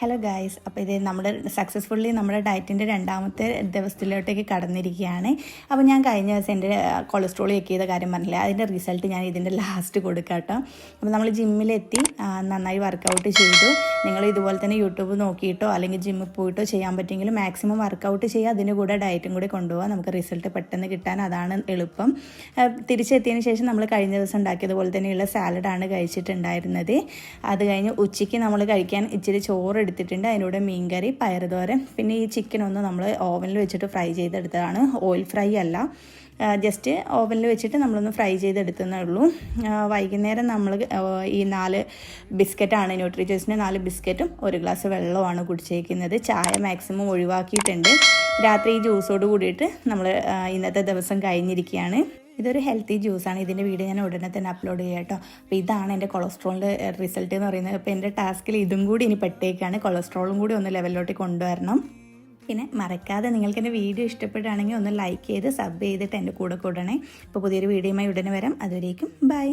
Hello guys, അപ്പോൾ ഇത് നമ്മുടെ സക്സസ്ഫുള്ളി നമ്മുടെ ഡയറ്റിൻ്റെ രണ്ടാമത്തെ ദിവസത്തിലോട്ടേക്ക് കടന്നിരിക്കുകയാണ്. അപ്പോൾ ഞാൻ കഴിഞ്ഞ ദിവസം എൻ്റെ കൊളസ്ട്രോൾ ചെക്ക് ചെയ്ത കാര്യം പറഞ്ഞില്ല, അതിൻ്റെ റിസൾട്ട് ഞാൻ ഇതിൻ്റെ ലാസ്റ്റ് കൊടുക്കാം കേട്ടോ. അപ്പോൾ നമ്മൾ ജിമ്മിലെത്തി നന്നായി വർക്കൗട്ട് ചെയ്തു. നിങ്ങൾ ഇതുപോലെ തന്നെ യൂട്യൂബ് നോക്കിയിട്ടോ അല്ലെങ്കിൽ ജിമ്മിൽ പോയിട്ടോ ചെയ്യാൻ പറ്റുമെങ്കിൽ മാക്സിമം വർക്കൗട്ട് ചെയ്യുക, അതിൻ്റെ കൂടെ ഡയറ്റും കൂടി കൊണ്ടുപോകാം. നമുക്ക് റിസൾട്ട് പെട്ടെന്ന് കിട്ടാൻ അതാണ് എളുപ്പം. തിരിച്ചെത്തിയതിന് ശേഷം നമ്മൾ കഴിഞ്ഞ ദിവസം ഉണ്ടാക്കിയതുപോലെ തന്നെയുള്ള സാലഡാണ് കഴിച്ചിട്ടുണ്ടായിരുന്നത്. അത് കഴിഞ്ഞ് ഉച്ചയ്ക്ക് നമ്മൾ കഴിക്കാൻ ഇച്ചിരി ചോറ് എടുത്തിട്ടുണ്ട്, അതിനൂടെ മീൻകറി, പയറുതോരൻ, പിന്നെ ഈ ചിക്കൻ ഒന്ന് നമ്മൾ ഓവനിൽ വെച്ചിട്ട് ഫ്രൈ ചെയ്തെടുത്തതാണ്. ഓയിൽ ഫ്രൈ അല്ല, ജസ്റ്റ് ഓവനിൽ വെച്ചിട്ട് നമ്മളൊന്ന് ഫ്രൈ ചെയ്തെടുത്തതേ ഉള്ളൂ. വൈകുന്നേരം നമ്മൾ ഈ 4 ബിസ്ക്കറ്റാണ്, ന്യൂട്രിചോയ്സിൻ്റെ 4 ബിസ്ക്കറ്റും 1 ഗ്ലാസ് വെള്ളമാണ് കുടിച്ചേക്കുന്നത്. ചായ മാക്സിമം ഒഴിവാക്കിയിട്ടുണ്ട്. രാത്രി ഈ ജ്യൂസോട് കൂടിയിട്ട് നമ്മൾ ഇന്നത്തെ ദിവസം കഴിഞ്ഞിരിക്കുകയാണ്. ഇതൊരു ഹെൽത്തി ജ്യൂസാണ്. ഇതിൻ്റെ വീഡിയോ ഞാൻ ഉടനെ തന്നെ അപ്ലോഡ് ചെയ്യാം കേട്ടോ. അപ്പോൾ ഇതാണ് എൻ്റെ കൊളസ്ട്രോളിൻ്റെ റിസൾട്ട് എന്ന് പറയുന്നത്. അപ്പോൾ എൻ്റെ ടാസ്കിൽ ഇതും കൂടി ഇനി പെട്ടേക്കാണ്, കൊളസ്ട്രോളും കൂടി ഒന്ന് ലെവലിലോട്ട് കൊണ്ടുവരണം. പിന്നെ മറക്കാതെ നിങ്ങൾക്ക് എൻ്റെ വീഡിയോ ഇഷ്ടപ്പെടുകയാണെങ്കിൽ ഒന്ന് ലൈക്ക് ചെയ്ത് സബ് ചെയ്തിട്ട് എൻ്റെ കൂടെ കൂടണേ. ഇപ്പോൾ പുതിയൊരു വീഡിയോയുമായി ഉടനെ വരാം. അതുവരേക്കും ബൈ.